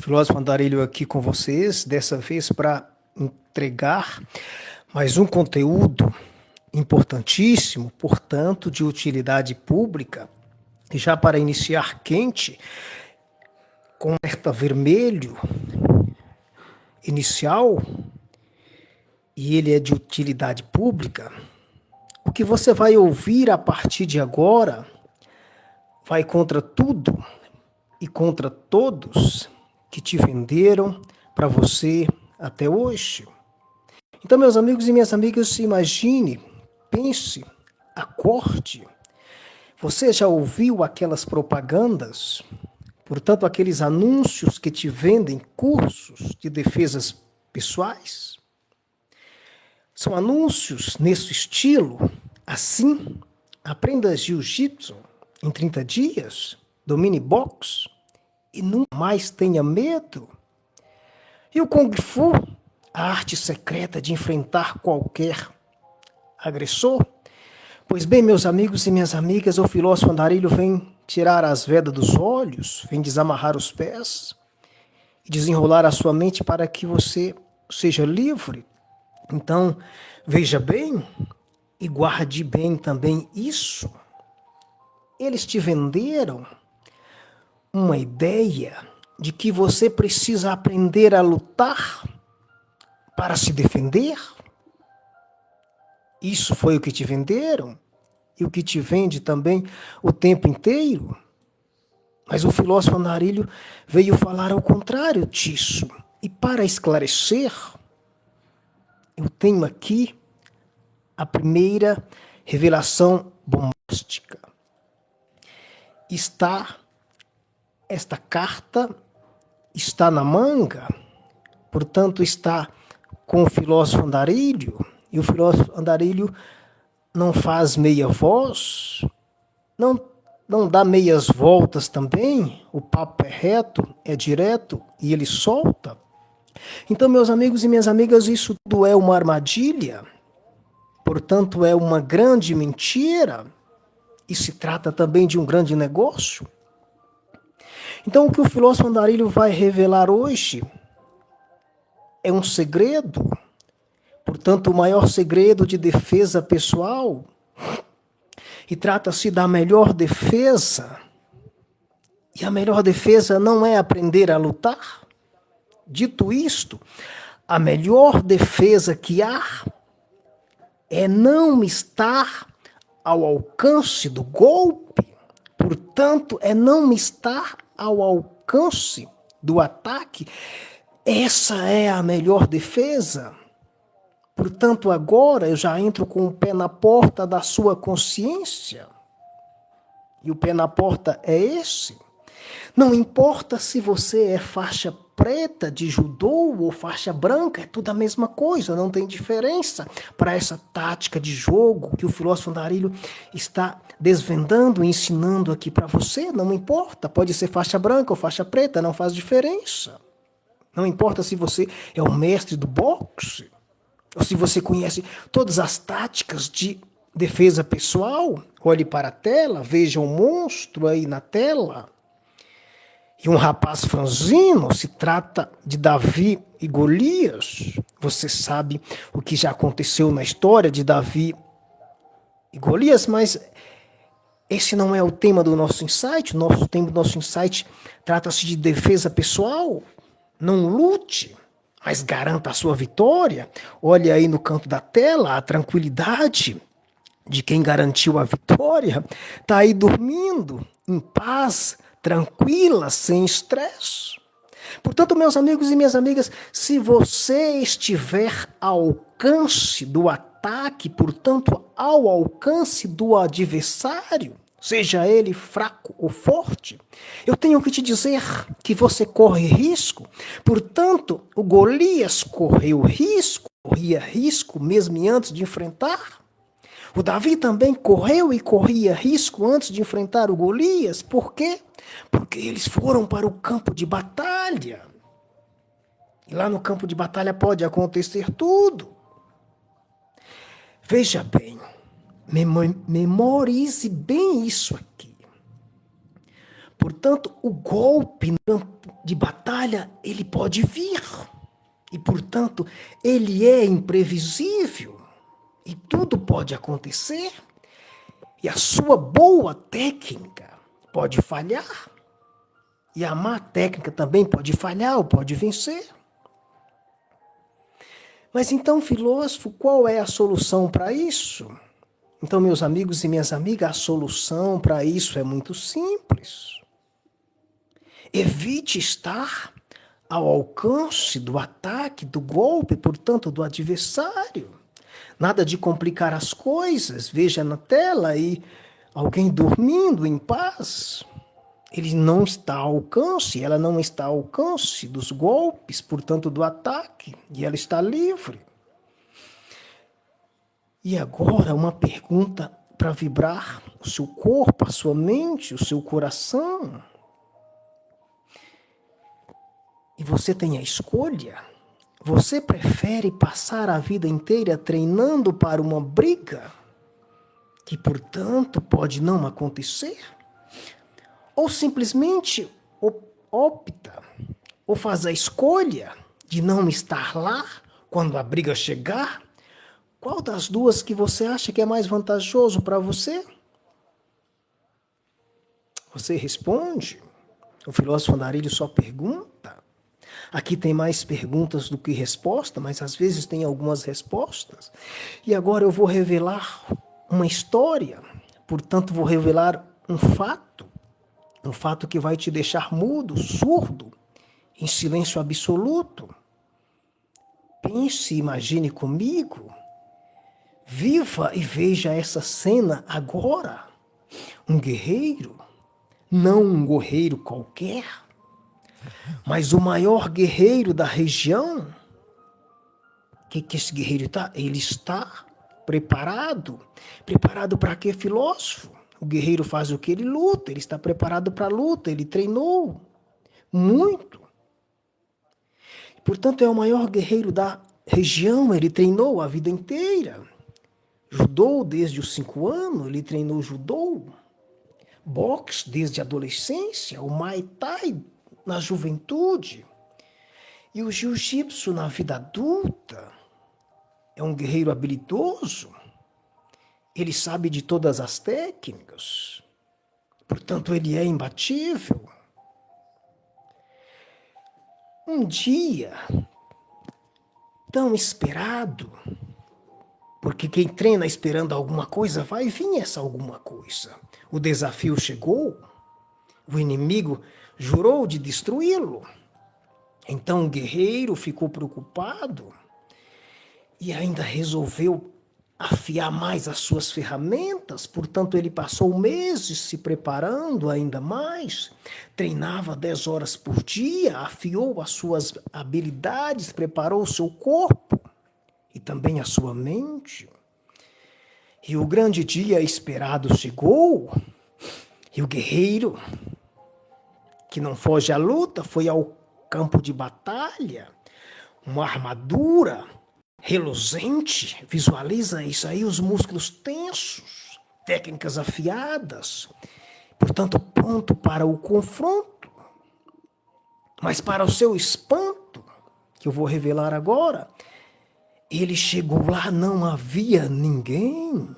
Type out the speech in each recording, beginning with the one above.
Filósofo Andarilho aqui com vocês, dessa vez para entregar mais um conteúdo importantíssimo, portanto, de utilidade pública, e já para iniciar quente, com alerta vermelho inicial, e ele é de utilidade pública. O que você vai ouvir a partir de agora vai contra tudo e contra todos que te venderam para você até hoje. Então, meus amigos e minhas amigas, imagine, pense, acorde. Você já ouviu aquelas propagandas? Portanto, aqueles anúncios que te vendem cursos de defesas pessoais? São anúncios nesse estilo, assim, aprenda jiu-jitsu em 30 dias, domine boxe e nunca mais tenha medo. E o Kung Fu, a arte secreta de enfrentar qualquer agressor? Pois bem, meus amigos e minhas amigas, o filósofo Andarilho vem tirar as vedas dos olhos, vem desamarrar os pés e desenrolar a sua mente para que você seja livre. Então, veja bem e guarde bem também isso. Eles te venderam uma ideia de que você precisa aprender a lutar para se defender. Isso foi o que te venderam e o que te vende também o tempo inteiro. Mas o filósofo Andarilho veio falar ao contrário disso. E para esclarecer, eu tenho aqui a primeira revelação bombástica. Esta carta está na manga, portanto está com o filósofo Andarilho, e o filósofo Andarilho não faz meia voz, não dá meias voltas também, o papo é reto, é direto e ele solta. Então, meus amigos e minhas amigas, isso tudo é uma armadilha, portanto é uma grande mentira, e se trata também de um grande negócio. Então, o que o filósofo Andarilho vai revelar hoje é um segredo, portanto, o maior segredo de defesa pessoal, e trata-se da melhor defesa. E a melhor defesa não é aprender a lutar. Dito isto, a melhor defesa que há é não estar ao alcance do golpe, portanto, é não estar ao alcance do ataque. Essa é a melhor defesa. Portanto, agora eu já entro com o pé na porta da sua consciência. E o pé na porta é esse. Não importa se você é faixa preta de judô ou faixa branca, é tudo a mesma coisa, não tem diferença para essa tática de jogo que o filósofo Andarilho está desvendando e ensinando aqui para você. Não importa, pode ser faixa branca ou faixa preta, não faz diferença. Não importa se você é o mestre do boxe, ou se você conhece todas as táticas de defesa pessoal. Olhe para a tela, veja um monstro aí na tela. E um rapaz franzino, se trata de Davi e Golias. Você sabe o que já aconteceu na história de Davi e Golias, mas esse não é o tema do nosso insight. O tema do nosso insight trata-se de defesa pessoal. Não lute, mas garanta a sua vitória. Olha aí no canto da tela a tranquilidade de quem garantiu a vitória. Está aí dormindo, em paz, tranquila, sem estresse. Portanto, meus amigos e minhas amigas, se você estiver ao alcance do ataque, portanto, ao alcance do adversário, seja ele fraco ou forte, eu tenho que te dizer que você corre risco. Portanto, o Golias corria risco mesmo antes de enfrentar. O Davi também correu e corria risco antes de enfrentar o Golias. Por quê? Porque eles foram para o campo de batalha. E lá no campo de batalha pode acontecer tudo. Veja bem, memorize bem isso aqui. Portanto, o golpe no campo de batalha, ele pode vir. E, portanto, ele é imprevisível. E tudo pode acontecer. E a sua boa técnica pode falhar. E a má técnica também pode falhar ou pode vencer. Mas então, filósofo, qual é a solução para isso? Então, meus amigos e minhas amigas, a solução para isso é muito simples. Evite estar ao alcance do ataque, do golpe, portanto, do adversário. Nada de complicar as coisas. Veja na tela aí alguém dormindo em paz. Ele não está ao alcance, ela não está ao alcance dos golpes, portanto, do ataque, e ela está livre. E agora uma pergunta para vibrar o seu corpo, a sua mente, o seu coração. E você tem a escolha. Você prefere passar a vida inteira treinando para uma briga que, portanto, pode não acontecer? Ou simplesmente opta ou faz a escolha de não estar lá quando a briga chegar? Qual das duas que você acha que é mais vantajoso para você? Você responde. O filósofo Andarilho só pergunta. Aqui tem mais perguntas do que respostas, mas às vezes tem algumas respostas. E agora eu vou revelar uma história, portanto vou revelar um fato que vai te deixar mudo, surdo, em silêncio absoluto. Pense, imagine comigo, viva e veja essa cena agora. Um guerreiro, não um guerreiro qualquer, mas o maior guerreiro da região. O que esse guerreiro está? Ele está preparado. Preparado para quê, filósofo? O guerreiro faz o que? Ele luta. Ele está preparado para a luta. Ele treinou muito. Portanto, é o maior guerreiro da região. Ele treinou a vida inteira. Judô desde os 5 anos. Ele treinou judô. Boxe desde a adolescência. O Muay Thai na juventude, e o jiu-jitsu na vida adulta. É um guerreiro habilidoso, ele sabe de todas as técnicas, portanto ele é imbatível. Um dia tão esperado, porque quem treina esperando alguma coisa, vai vir essa alguma coisa. O desafio chegou, o inimigo jurou de destruí-lo. Então o guerreiro ficou preocupado e ainda resolveu afiar mais as suas ferramentas. Portanto, ele passou meses se preparando ainda mais, treinava 10 horas por dia, afiou as suas habilidades, preparou o seu corpo e também a sua mente. E o grande dia esperado chegou, e o guerreiro, que não foge à luta, foi ao campo de batalha, uma armadura reluzente, visualiza isso aí, os músculos tensos, técnicas afiadas, portanto pronto para o confronto. Mas para o seu espanto, que eu vou revelar agora, ele chegou lá, não havia ninguém.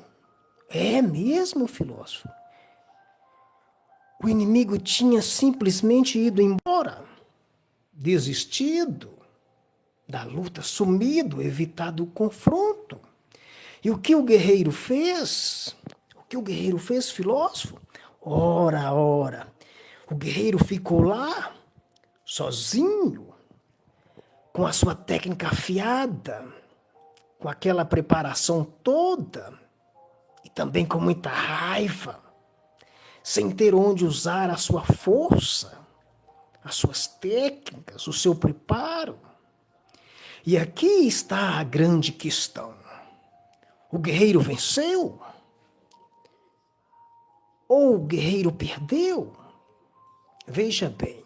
É mesmo, filósofo? O inimigo tinha simplesmente ido embora, desistido da luta, sumido, evitado o confronto. E o que o guerreiro fez? O que o guerreiro fez, filósofo? Ora, o guerreiro ficou lá, sozinho, com a sua técnica afiada, com aquela preparação toda, e também com muita raiva, sem ter onde usar a sua força, as suas técnicas, o seu preparo. E aqui está a grande questão. O guerreiro venceu? Ou o guerreiro perdeu? Veja bem,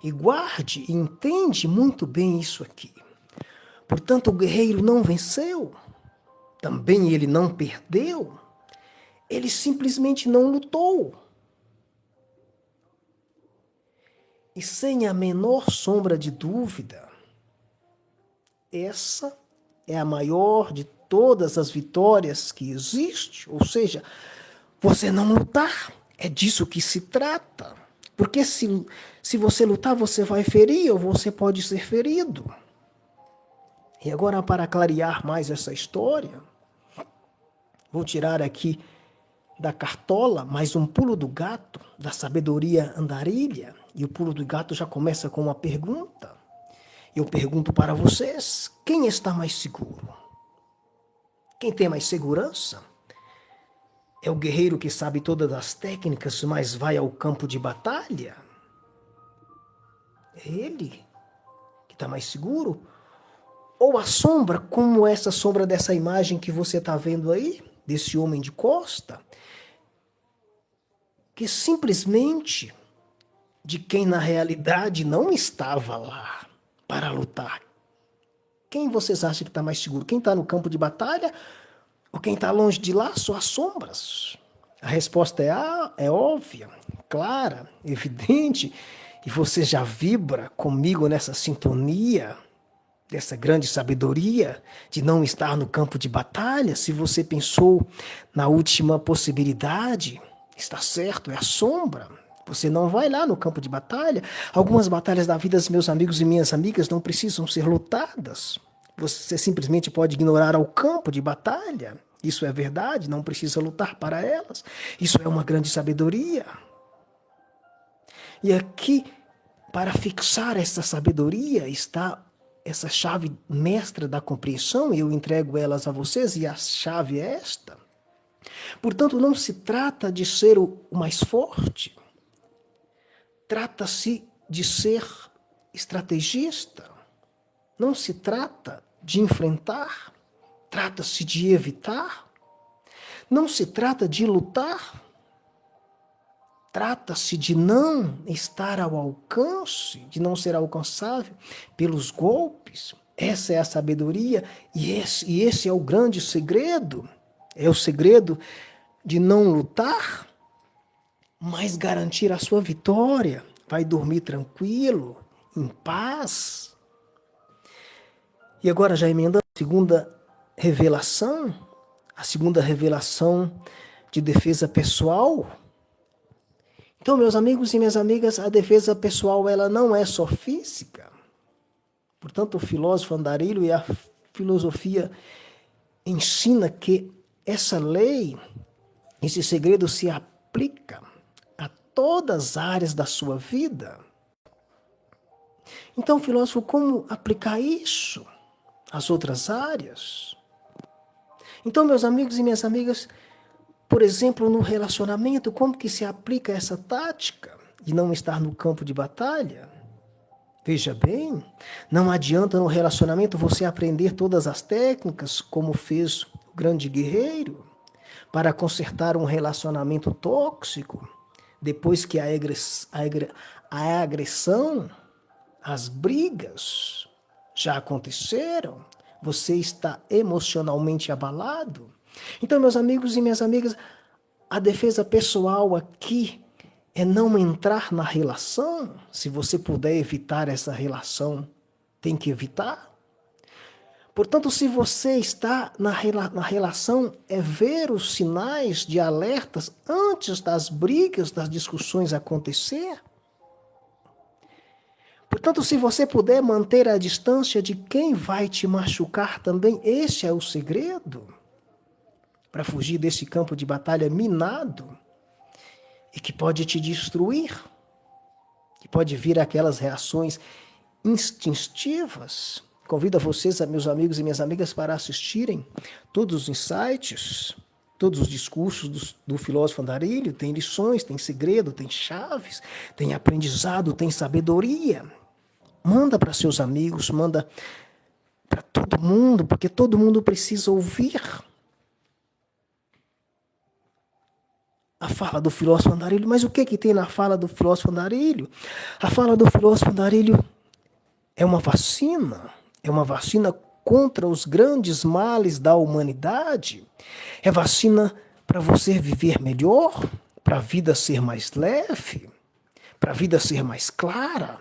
e guarde e entende muito bem isso aqui. Portanto, o guerreiro não venceu, também ele não perdeu, ele simplesmente não lutou. E sem a menor sombra de dúvida, essa é a maior de todas as vitórias que existe. Ou seja, você não lutar, é disso que se trata. Porque se você lutar, você vai ferir ou você pode ser ferido. E agora, para clarear mais essa história, vou tirar aqui da cartola mais um pulo do gato, da sabedoria andarilha. E o pulo do gato já começa com uma pergunta. Eu pergunto para vocês, quem está mais seguro? Quem tem mais segurança? É o guerreiro que sabe todas as técnicas, mas vai ao campo de batalha? É ele que está mais seguro? Ou a sombra, como essa sombra dessa imagem que você está vendo aí, desse homem de costa, que simplesmente de quem na realidade não estava lá para lutar. Quem vocês acham que está mais seguro? Quem está no campo de batalha ou quem está longe de lá? Só as sombras. A resposta é óbvia, clara, evidente, e você já vibra comigo nessa sintonia, dessa grande sabedoria de não estar no campo de batalha. Se você pensou na última possibilidade, está certo, é a sombra. Você não vai lá no campo de batalha. Algumas batalhas da vida, meus amigos e minhas amigas, não precisam ser lutadas. Você simplesmente pode ignorar o campo de batalha. Isso é verdade, não precisa lutar para elas. Isso é uma grande sabedoria. E aqui, para fixar essa sabedoria, está essa chave mestra da compreensão, e eu entrego elas a vocês, e a chave é esta. Portanto, não se trata de ser o mais forte, trata-se de ser estrategista. Não se trata de enfrentar, trata-se de evitar. Não se trata de lutar, trata-se de não estar ao alcance, de não ser alcançável pelos golpes. Essa é a sabedoria e esse é o grande segredo. É o segredo de não lutar, mas garantir a sua vitória. Vai dormir tranquilo, em paz. E agora já emendando a segunda revelação de defesa pessoal. Então, meus amigos e minhas amigas, a defesa pessoal ela não é só física. Portanto, o filósofo Andarilho e a filosofia ensina que essa lei, esse segredo se aplica a todas as áreas da sua vida. Então, filósofo, como aplicar isso às outras áreas? Então, meus amigos e minhas amigas, por exemplo, no relacionamento, como que se aplica essa tática de não estar no campo de batalha? Veja bem, não adianta no relacionamento você aprender todas as técnicas, como fez o grande guerreiro, para consertar um relacionamento tóxico, depois que a agressão, as brigas já aconteceram, você está emocionalmente abalado. Então, meus amigos e minhas amigas, a defesa pessoal aqui é não entrar na relação. Se você puder evitar essa relação, tem que evitar. Portanto, se você está na relação, é ver os sinais de alertas antes das brigas, das discussões acontecer. Portanto, se você puder manter a distância de quem vai te machucar também, esse é o segredo para fugir desse campo de batalha minado e que pode te destruir, que pode vir aquelas reações instintivas. Convido a vocês, meus amigos e minhas amigas, para assistirem todos os insights, todos os discursos do filósofo Andarilho. Tem lições, tem segredo, tem chaves, tem aprendizado, tem sabedoria. Manda para seus amigos, manda para todo mundo, porque todo mundo precisa ouvir a fala do filósofo Andarilho. Mas o que tem na fala do filósofo Andarilho? A fala do filósofo Andarilho é uma vacina contra os grandes males da humanidade, é vacina para você viver melhor, para a vida ser mais leve, para a vida ser mais clara.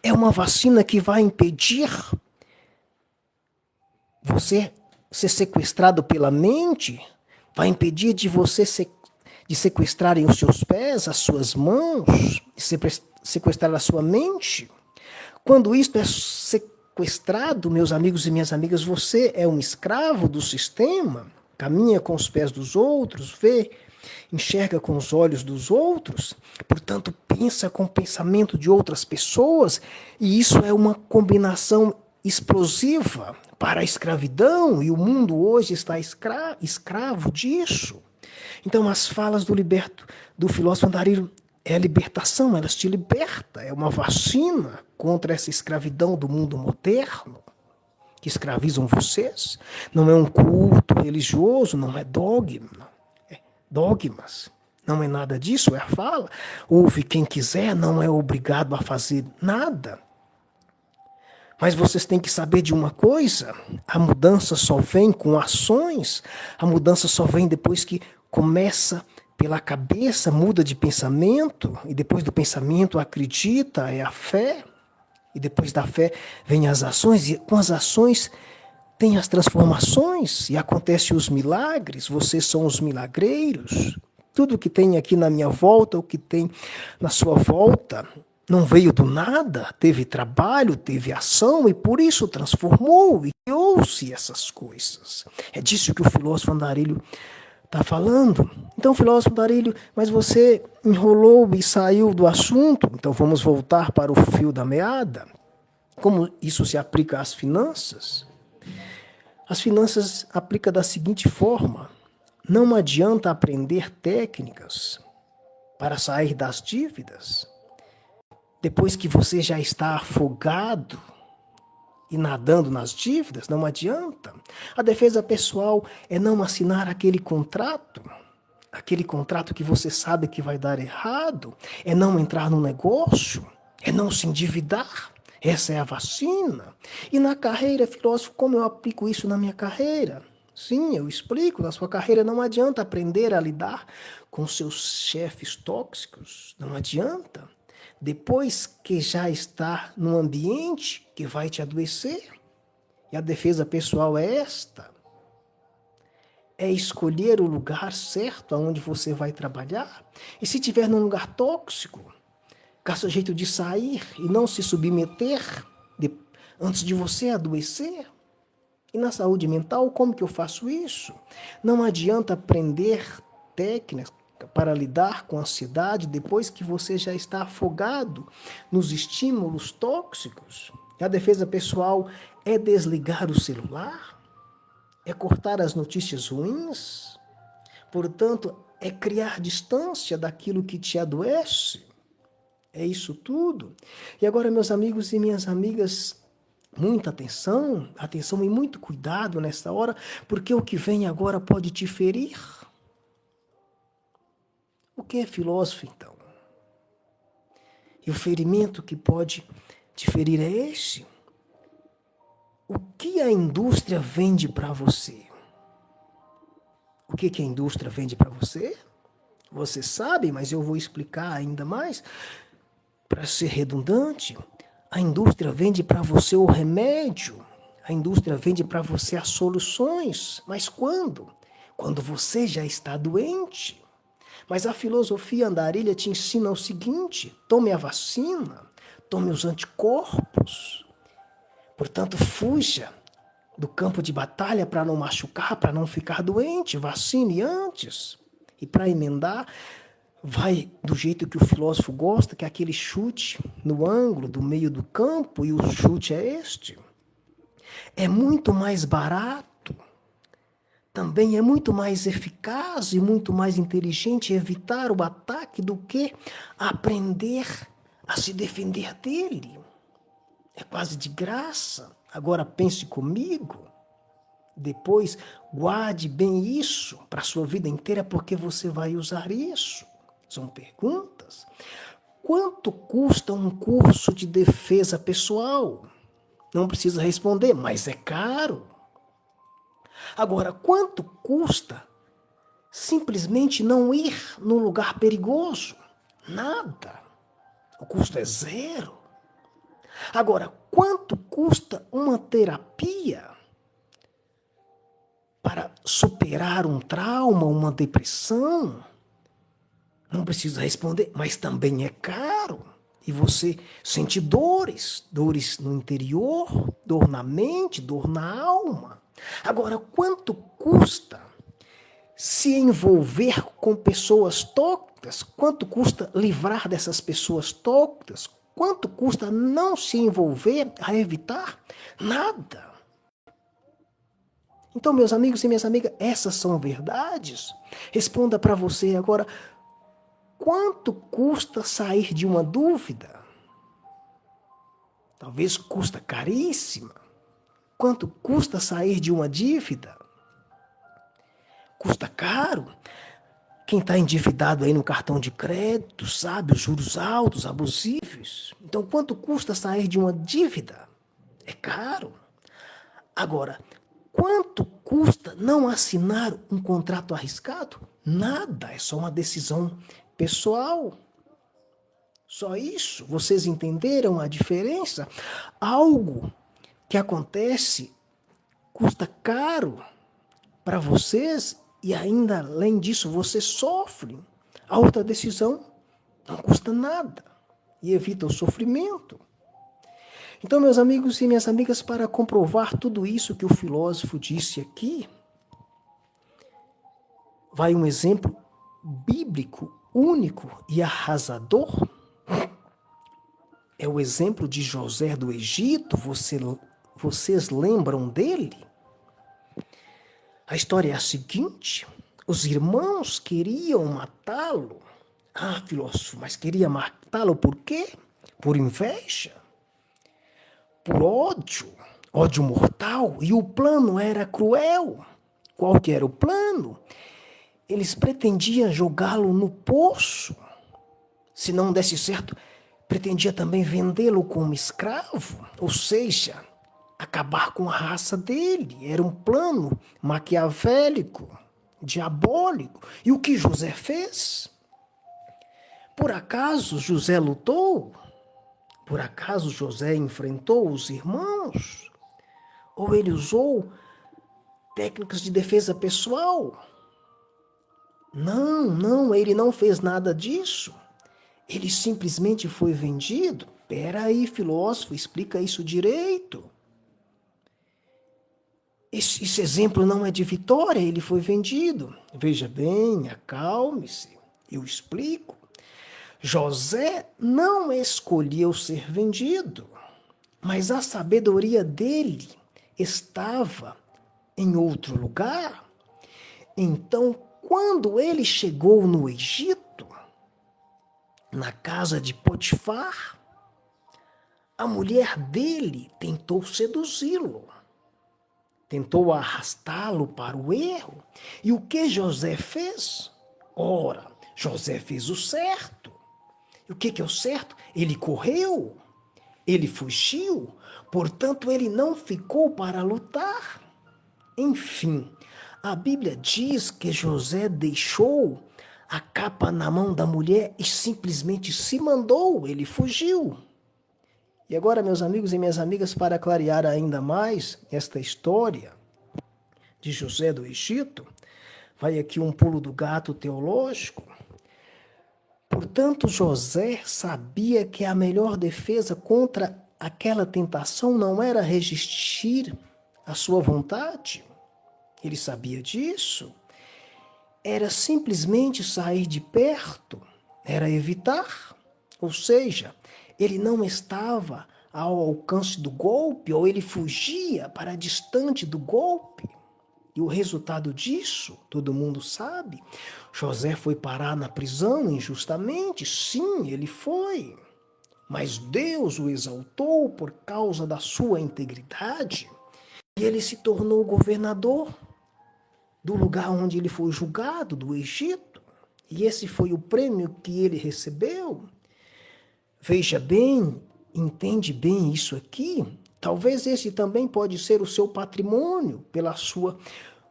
É uma vacina que vai impedir você ser sequestrado pela mente, vai impedir de você de sequestrarem os seus pés, as suas mãos, de sequestrar a sua mente. Quando isto é sequestrado, meus amigos e minhas amigas, você é um escravo do sistema, caminha com os pés dos outros, vê, enxerga com os olhos dos outros, portanto, pensa com o pensamento de outras pessoas, e isso é uma combinação explosiva para a escravidão, e o mundo hoje está escravo disso. Então, as falas do filósofo Andarilho é a libertação, elas te libertam, é uma vacina contra essa escravidão do mundo moderno, que escravizam vocês. Não é um culto religioso, não é dogmas. Não é nada disso, é a fala. Ouve quem quiser, não é obrigado a fazer nada. Mas vocês têm que saber de uma coisa: a mudança só vem com ações, a mudança só vem depois que começa pela cabeça, muda de pensamento, e depois do pensamento acredita, é a fé, e depois da fé vem as ações, e com as ações tem as transformações, e acontecem os milagres, vocês são os milagreiros. Tudo que tem aqui na minha volta, o que tem na sua volta, não veio do nada, teve trabalho, teve ação, e por isso transformou e criou-se essas coisas. É disso que o filósofo Andarilho está falando. Então, filósofo Andarilho, mas você enrolou e saiu do assunto, então vamos voltar para o fio da meada. Como isso se aplica às finanças? As finanças aplica da seguinte forma: não adianta aprender técnicas para sair das dívidas depois que você já está afogado e nadando nas dívidas, não adianta. A defesa pessoal é não assinar aquele contrato que você sabe que vai dar errado, é não entrar no negócio, é não se endividar. Essa é a vacina. E na carreira, filósofo, como eu aplico isso na minha carreira? Sim, eu explico. Na sua carreira não adianta aprender a lidar com seus chefes tóxicos. Não adianta. Depois que já está num ambiente que vai te adoecer. E a defesa pessoal é esta: é escolher o lugar certo aonde você vai trabalhar. E se estiver num lugar tóxico, caça jeito de sair e não se submeter antes de você adoecer. E na saúde mental, como que eu faço isso? Não adianta aprender técnicas para lidar com a ansiedade depois que você já está afogado nos estímulos tóxicos. A defesa pessoal é desligar o celular, é cortar as notícias ruins, portanto, é criar distância daquilo que te adoece. É isso tudo. E agora, meus amigos e minhas amigas, muita atenção e muito cuidado nesta hora, porque o que vem agora pode te ferir. O que é filósofo, então? E o ferimento que pode te ferir é este. O que a indústria vende para você? O que a indústria vende para você? Você sabe, mas eu vou explicar ainda mais. Para ser redundante, a indústria vende para você o remédio. A indústria vende para você as soluções. Mas quando? Quando você já está doente. Mas a filosofia Andarilha te ensina o seguinte: tome a vacina, tome os anticorpos. Portanto, fuja do campo de batalha para não machucar, para não ficar doente. Vacine antes. E para emendar, vai do jeito que o filósofo gosta, que é aquele chute no ângulo do meio do campo, e o chute é este. É muito mais barato, também é muito mais eficaz e muito mais inteligente evitar o ataque do que aprender a se defender dele. É quase de graça. Agora pense comigo. Depois guarde bem isso para a sua vida inteira, porque você vai usar isso. São perguntas. Quanto custa um curso de defesa pessoal? Não precisa responder, mas é caro. Agora, quanto custa simplesmente não ir no lugar perigoso? Nada. O custo é zero. Agora, quanto custa uma terapia para superar um trauma, uma depressão? Não precisa responder, mas também é caro. E você sente dores no interior, dor na mente, dor na alma. Agora, quanto custa se envolver com pessoas tóxicas? Quanto custa livrar dessas pessoas tóxicas? Quanto custa não se envolver, a evitar? Nada. Então, meus amigos e minhas amigas, essas são verdades. Responda para você agora, quanto custa sair de uma dúvida? Talvez custa caríssima. Quanto custa sair de uma dívida? Custa caro. Quem está endividado aí no cartão de crédito sabe os juros altos, abusivos. Então, quanto custa sair de uma dívida? É caro. Agora, quanto custa não assinar um contrato arriscado? Nada, é só uma decisão pessoal. Só isso. Vocês entenderam a diferença? Algo que acontece custa caro para vocês e ainda além disso você sofre. A outra decisão não custa nada e evita o sofrimento. Então, meus amigos e minhas amigas, para comprovar tudo isso que o filósofo disse aqui, vai um exemplo bíblico único e arrasador. É o exemplo de José do Egito. Vocês lembram dele? A história é a seguinte: os irmãos queriam matá-lo. Ah, filósofo, mas queria matá-lo por quê? Por inveja? Por ódio? Ódio mortal? E o plano era cruel. Qual que era o plano? Eles pretendiam jogá-lo no poço. Se não desse certo, pretendia também vendê-lo como escravo, ou seja, acabar com a raça dele. Era um plano maquiavélico, diabólico. E o que José fez? Por acaso José lutou? Por acaso José enfrentou os irmãos? Ou ele usou técnicas de defesa pessoal? Não, ele não fez nada disso. Ele simplesmente foi vendido. Espera aí, filósofo, explica isso direito. Esse exemplo não é de vitória, ele foi vendido. Veja bem, acalme-se, eu explico. José não escolheu ser vendido, mas a sabedoria dele estava em outro lugar. Então, quando ele chegou no Egito, na casa de Potifar, a mulher dele tentou seduzi-lo, tentou arrastá-lo para o erro. E o que José fez? Ora, José fez o certo. E o que é o certo? Ele correu, ele fugiu, portanto ele não ficou para lutar. Enfim, a Bíblia diz que José deixou a capa na mão da mulher e simplesmente se mandou, ele fugiu. E agora, meus amigos e minhas amigas, para clarear ainda mais esta história de José do Egito, vai aqui um pulo do gato teológico. Portanto, José sabia que a melhor defesa contra aquela tentação não era resistir à sua vontade. Ele sabia disso. Era simplesmente sair de perto, era evitar. Ou seja, ele não estava ao alcance do golpe, ou ele fugia para distante do golpe. E o resultado disso, todo mundo sabe. José foi parar na prisão injustamente. Sim, ele foi. Mas Deus o exaltou por causa da sua integridade. E ele se tornou governador do lugar onde ele foi julgado, do Egito. E esse foi o prêmio que ele recebeu. Veja bem, entende bem isso aqui? Talvez esse também pode ser o seu patrimônio, pela sua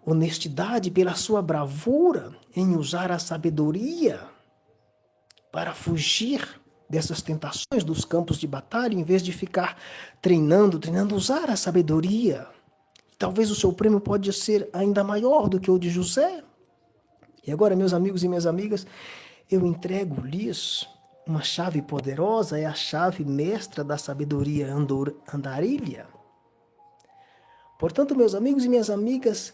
honestidade, pela sua bravura em usar a sabedoria para fugir dessas tentações dos campos de batalha, em vez de ficar treinando, usar a sabedoria. Talvez o seu prêmio pode ser ainda maior do que o de José. E agora, meus amigos e minhas amigas, eu entrego-lhes uma chave poderosa, é a chave mestra da sabedoria andarilha. Portanto, meus amigos e minhas amigas,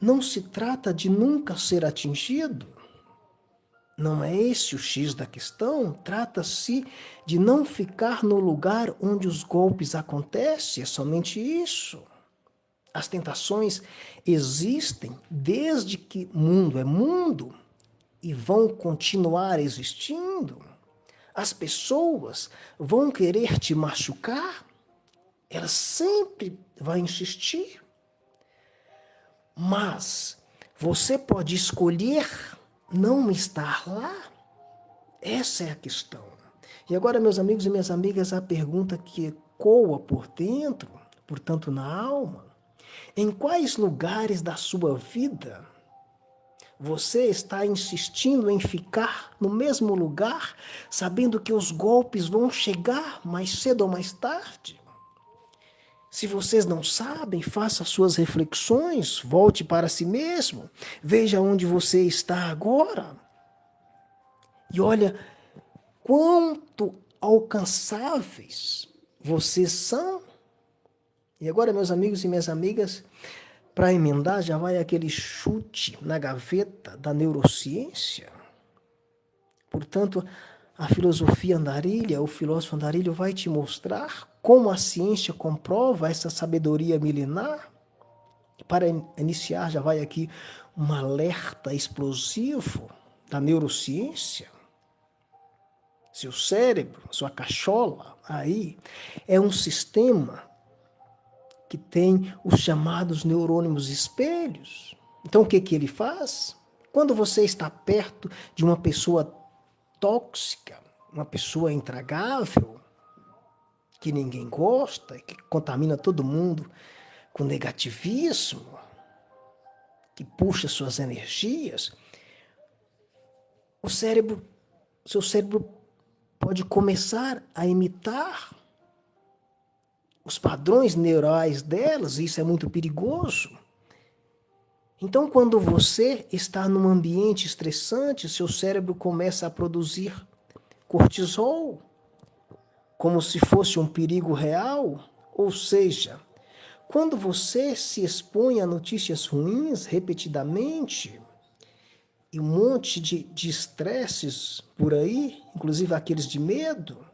não se trata de nunca ser atingido. Não é esse o X da questão. Trata-se de não ficar no lugar onde os golpes acontecem. É somente isso. As tentações existem desde que mundo é mundo e vão continuar existindo. As pessoas vão querer te machucar. Elas sempre vão insistir. Mas você pode escolher não estar lá. Essa é a questão. E agora, meus amigos e minhas amigas, a pergunta que ecoa por dentro, portanto na alma: em quais lugares da sua vida você está insistindo em ficar no mesmo lugar, sabendo que os golpes vão chegar mais cedo ou mais tarde? Se vocês não sabem, faça suas reflexões, volte para si mesmo, veja onde você está agora. E olha quanto alcançáveis vocês são. E agora, meus amigos e minhas amigas, para emendar, já vai aquele chute na gaveta da neurociência. Portanto, a filosofia andarilha, o filósofo andarilho vai te mostrar como a ciência comprova essa sabedoria milenar. Para iniciar, já vai aqui um alerta explosivo da neurociência. Seu cérebro, sua cachola, aí é um sistema que tem os chamados neurônios espelhos. Então, o que ele faz? Quando você está perto de uma pessoa tóxica, uma pessoa intragável, que ninguém gosta, que contamina todo mundo com negativismo, que puxa suas energias, seu cérebro pode começar a imitar os padrões neurais delas, e isso é muito perigoso. Então, quando você está num ambiente estressante, seu cérebro começa a produzir cortisol, como se fosse um perigo real. Ou seja, quando você se expõe a notícias ruins repetidamente, e um monte de estresses por aí, inclusive aqueles de medo,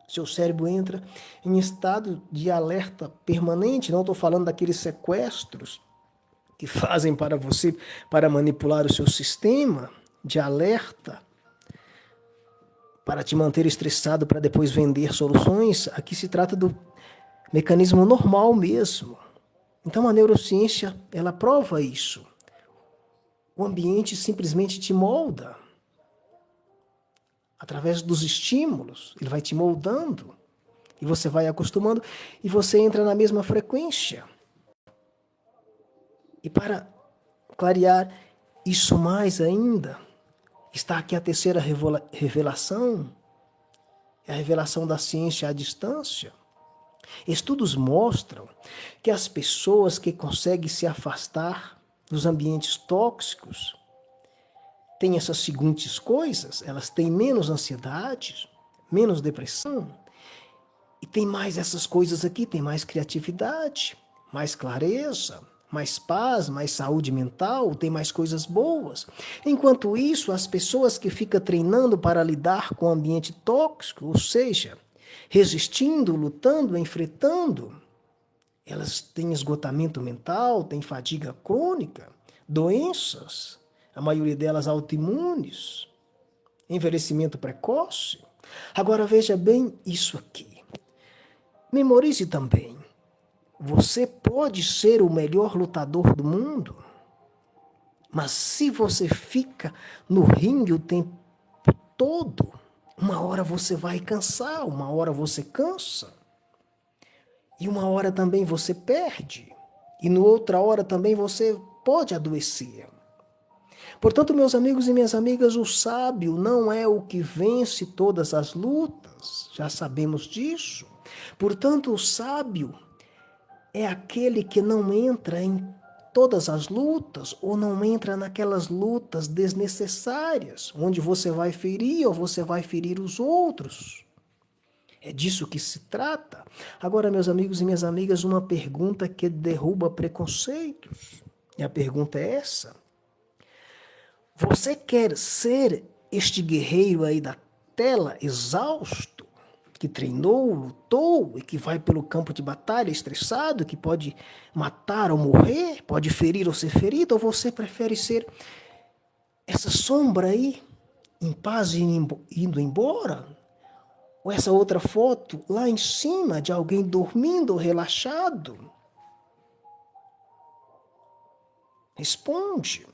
seu cérebro entra em estado de alerta permanente. Não estou falando daqueles sequestros que fazem para você, para manipular o seu sistema de alerta, para te manter estressado, para depois vender soluções. Aqui se trata do mecanismo normal mesmo. Então a neurociência, ela prova isso. O ambiente simplesmente te molda. Através dos estímulos, ele vai te moldando. E você vai acostumando e você entra na mesma frequência. E para clarear isso mais ainda, está aqui a terceira revelação, é a revelação da ciência à distância. Estudos mostram que as pessoas que conseguem se afastar dos ambientes tóxicos têm essas seguintes coisas: elas têm menos ansiedade, menos depressão, e tem mais essas coisas aqui, tem mais criatividade, mais clareza, mais paz, mais saúde mental, tem mais coisas boas. Enquanto isso, as pessoas que ficam treinando para lidar com o ambiente tóxico, ou seja, resistindo, lutando, enfrentando, elas têm esgotamento mental, têm fadiga crônica, doenças, a maioria delas autoimunes, envelhecimento precoce. Agora veja bem isso aqui. Memorize também. Você pode ser o melhor lutador do mundo, mas se você fica no ringue o tempo todo, uma hora você vai cansar, uma hora você cansa, e uma hora também você perde, e no outra hora também você pode adoecer. Portanto, meus amigos e minhas amigas, o sábio não é o que vence todas as lutas, lutas. Já sabemos disso. Portanto, o sábio é aquele que não entra em todas as lutas ou não entra naquelas lutas desnecessárias, onde você vai ferir ou você vai ferir os outros. É disso que se trata. Agora, meus amigos e minhas amigas, uma pergunta que derruba preconceitos. E a pergunta é essa: você quer ser este guerreiro aí da tela, exausto, que treinou, lutou e que vai pelo campo de batalha estressado, que pode matar ou morrer, pode ferir ou ser ferido, ou você prefere ser essa sombra aí, em paz e indo embora? Ou essa outra foto lá em cima de alguém dormindo ou relaxado? Responde.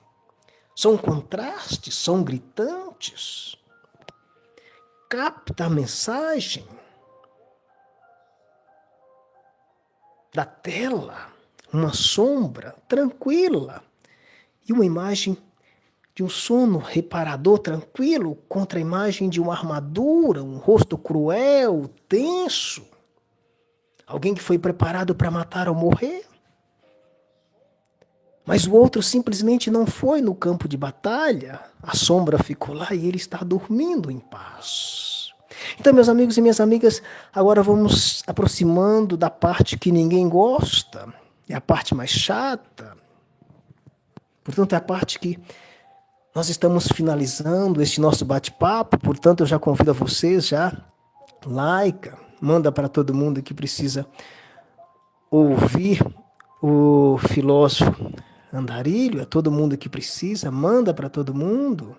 São contrastes, são gritantes. Capta a mensagem da tela, uma sombra tranquila e uma imagem de um sono reparador tranquilo contra a imagem de uma armadura, um rosto cruel, tenso. Alguém que foi preparado para matar ou morrer. Mas o outro simplesmente não foi no campo de batalha, a sombra ficou lá e ele está dormindo em paz. Então, meus amigos e minhas amigas, agora vamos aproximando da parte que ninguém gosta, é a parte mais chata. Portanto, é a parte que nós estamos finalizando este nosso bate-papo, portanto, eu já convido a vocês, já, like, manda para todo mundo que precisa ouvir o filósofo Andarilho, é todo mundo que precisa, manda para todo mundo.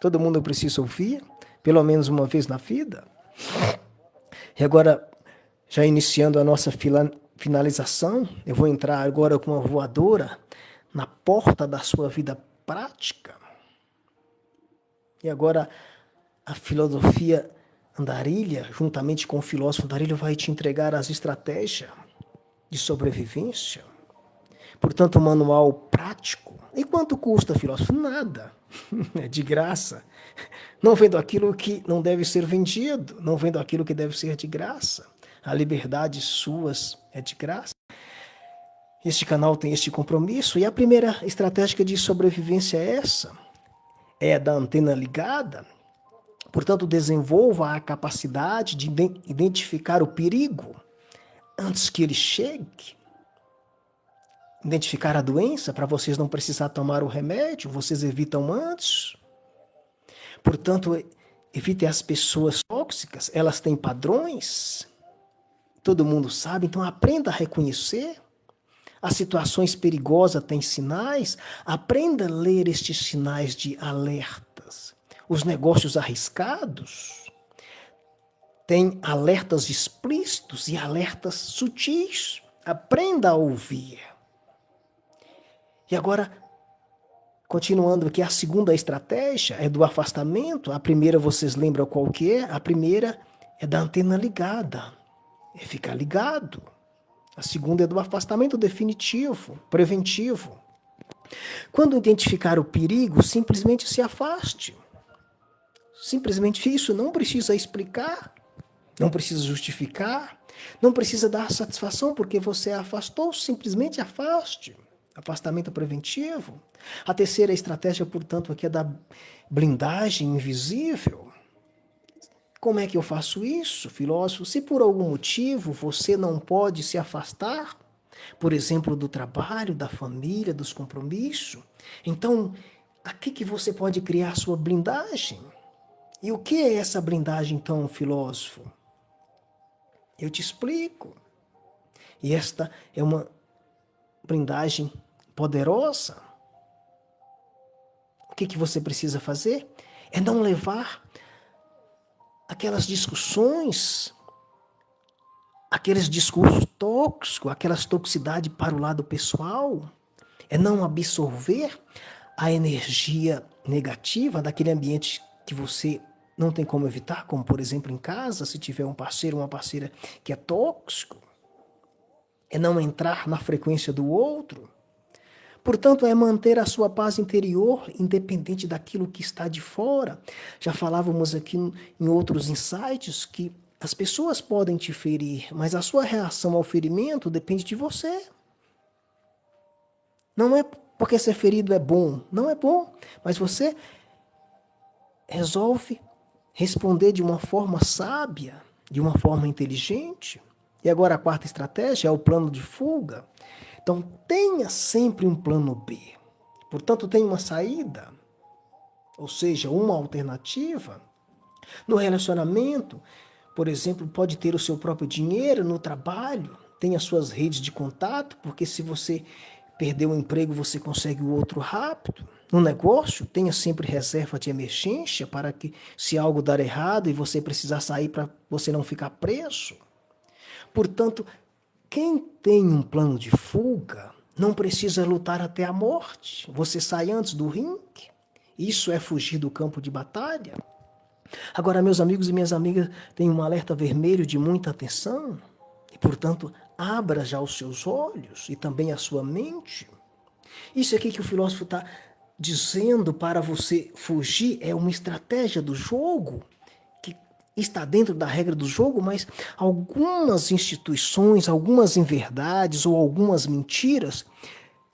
Todo mundo precisa ouvir, pelo menos uma vez na vida. E agora, já iniciando a nossa finalização, eu vou entrar agora com uma voadora na porta da sua vida prática. E agora, a filosofia Andarilha, juntamente com o filósofo Andarilho, vai te entregar as estratégias de sobrevivência. Portanto, um manual prático. E quanto custa, filósofo? Nada. É de graça. Não vendo aquilo que não deve ser vendido, não vendo aquilo que deve ser de graça. A liberdade suas é de graça. Este canal tem este compromisso. E a primeira estratégia de sobrevivência é essa. É da antena ligada. Portanto, desenvolva a capacidade de identificar o perigo antes que ele chegue. Identificar a doença para vocês não precisar tomar o remédio, vocês evitam antes. Portanto, evite as pessoas tóxicas, elas têm padrões, todo mundo sabe, então aprenda a reconhecer. As situações perigosas têm sinais, aprenda a ler estes sinais de alertas. Os negócios arriscados têm alertas explícitos e alertas sutis, aprenda a ouvir. E agora, continuando aqui, a segunda estratégia é do afastamento. A primeira, vocês lembram qual que é? A primeira é da antena ligada, é ficar ligado. A segunda é do afastamento definitivo, preventivo. Quando identificar o perigo, simplesmente se afaste. Simplesmente isso, não precisa explicar, não precisa justificar, não precisa dar satisfação porque você afastou, simplesmente afaste. Afastamento preventivo. A terceira estratégia, portanto, aqui é da blindagem invisível. Como é que eu faço isso, filósofo? Se por algum motivo você não pode se afastar, por exemplo, do trabalho, da família, dos compromissos, então, aqui que você pode criar sua blindagem. E o que é essa blindagem, então, filósofo? Eu te explico. E esta é uma blindagem poderosa. O que você precisa fazer? É não levar aquelas discussões, aqueles discursos tóxicos, aquelas toxicidades para o lado pessoal. É não absorver a energia negativa daquele ambiente que você não tem como evitar, como por exemplo em casa, se tiver um parceiro, uma parceira que é tóxico. É não entrar na frequência do outro. Portanto, é manter a sua paz interior, independente daquilo que está de fora. Já falávamos aqui em outros insights que as pessoas podem te ferir, mas a sua reação ao ferimento depende de você. Não é porque ser ferido é bom, não é bom, mas você resolve responder de uma forma sábia, de uma forma inteligente. E agora a quarta estratégia é o plano de fuga. Então tenha sempre um plano B. Portanto, tenha uma saída, ou seja, uma alternativa. No relacionamento, por exemplo, pode ter o seu próprio dinheiro. No trabalho, tenha suas redes de contato, porque se você perder o emprego, você consegue o outro rápido. No negócio, tenha sempre reserva de emergência para que, se algo dar errado e você precisar sair, para você não ficar preso. Portanto, quem tem um plano de fuga não precisa lutar até a morte. Você sai antes do ringue. Isso é fugir do campo de batalha. Agora, meus amigos e minhas amigas, tem um alerta vermelho de muita atenção. E, portanto, abra já os seus olhos e também a sua mente. Isso aqui que o filósofo está dizendo para você fugir é uma estratégia do jogo, que está dentro da regra do jogo, mas algumas instituições, algumas inverdades ou algumas mentiras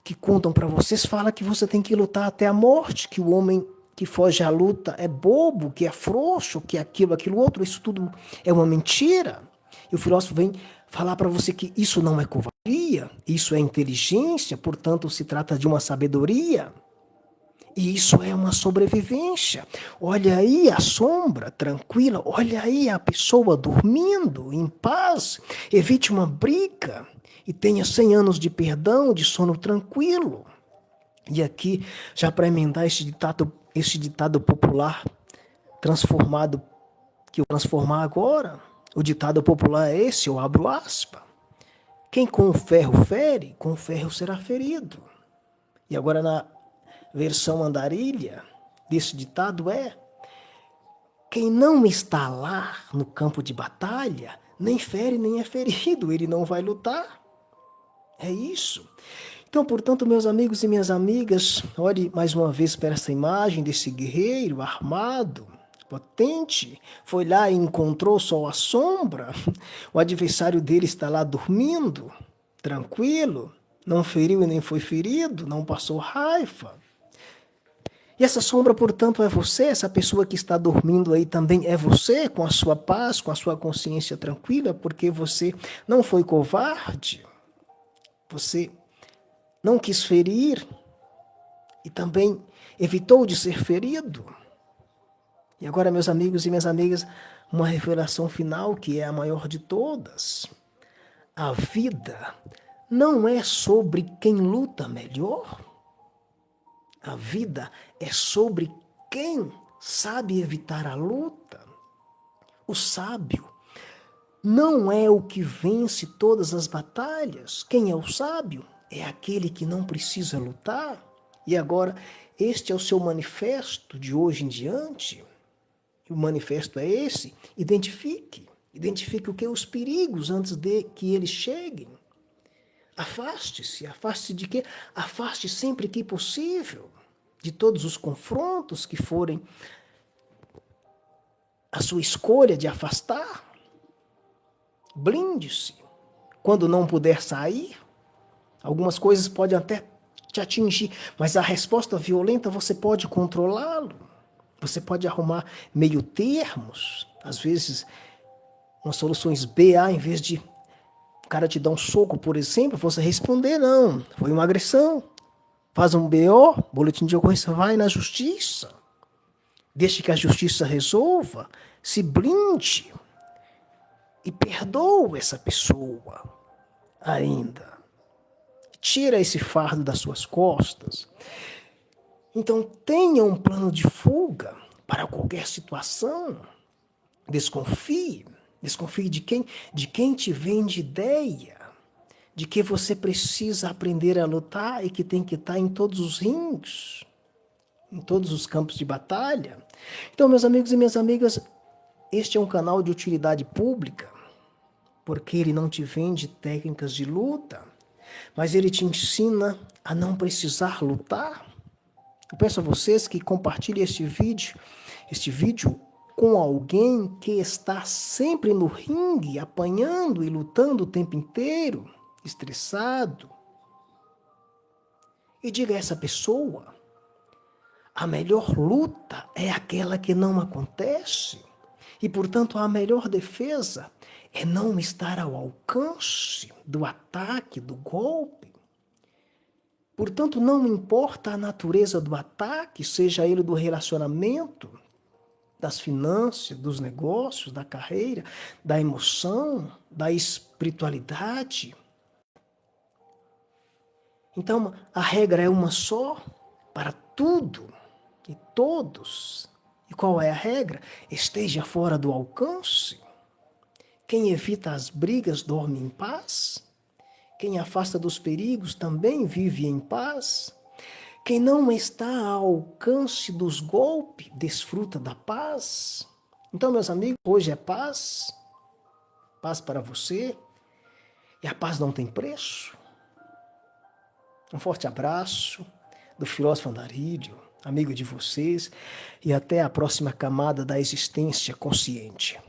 que contam para vocês falam que você tem que lutar até a morte, que o homem que foge à luta é bobo, que é frouxo, que é aquilo outro. Isso tudo é uma mentira. E o filósofo vem falar para você que isso não é covardia, isso é inteligência, portanto se trata de uma sabedoria. E isso é uma sobrevivência. Olha aí a sombra tranquila, olha aí a pessoa dormindo em paz. Evite uma briga e tenha 100 anos de perdão, de sono tranquilo. E aqui, já para emendar este ditado popular transformado, que eu vou transformar agora, o ditado popular é esse, eu abro aspas. Quem com o ferro fere, com o ferro será ferido. E agora na versão andarilha desse ditado é: quem não está lá no campo de batalha, nem fere nem é ferido, ele não vai lutar. É isso. Então, portanto, meus amigos e minhas amigas, olhe mais uma vez para essa imagem desse guerreiro armado, potente, foi lá e encontrou só a sombra. O adversário dele está lá dormindo, tranquilo, não feriu e nem foi ferido, não passou raiva. E essa sombra, portanto, é você, essa pessoa que está dormindo aí também é você, com a sua paz, com a sua consciência tranquila, porque você não foi covarde, você não quis ferir e também evitou de ser ferido. E agora, meus amigos e minhas amigas, uma revelação final que é a maior de todas. A vida não é sobre quem luta melhor. A vida é sobre quem sabe evitar a luta. O sábio não é o que vence todas as batalhas. Quem é o sábio? É aquele que não precisa lutar. E agora, este é o seu manifesto de hoje em diante. O manifesto é esse. Identifique o que? Os perigos antes de que eles cheguem. Afaste-se. Afaste-se de quê? Afaste sempre que possível de todos os confrontos que forem a sua escolha de afastar. Blinde-se. Quando não puder sair, algumas coisas podem até te atingir, mas a resposta violenta você pode controlá-lo. Você pode arrumar meio termos, às vezes umas soluções BA, em vez de o cara te dar um soco, por exemplo, você responder, não, foi uma agressão. Faz um BO, boletim de ocorrência, vai na justiça. Deixe que a justiça resolva, se blinde e perdoa essa pessoa ainda. Tira esse fardo das suas costas. Então tenha um plano de fuga para qualquer situação. Desconfie. Desconfie de quem? De quem te vende ideia. De que você precisa aprender a lutar e que tem que estar em todos os rings, em todos os campos de batalha. Então, meus amigos e minhas amigas, este é um canal de utilidade pública, porque ele não te vende técnicas de luta, mas ele te ensina a não precisar lutar. Eu peço a vocês que compartilhem este vídeo com alguém que está sempre no ringue, apanhando e lutando o tempo inteiro, estressado. E diga a essa pessoa: a melhor luta é aquela que não acontece. E, portanto, a melhor defesa é não estar ao alcance do ataque, do golpe. Portanto, não importa a natureza do ataque, seja ele do relacionamento, das finanças, dos negócios, da carreira, da emoção, da espiritualidade. Então, a regra é uma só para tudo e todos. E qual é a regra? Esteja fora do alcance. Quem evita as brigas dorme em paz. Quem afasta dos perigos também vive em paz. Quem não está ao alcance dos golpes desfruta da paz. Então, meus amigos, hoje é paz. Paz para você. E a paz não tem preço. Um forte abraço do filósofo Andarilho, amigo de vocês, e até a próxima camada da existência consciente.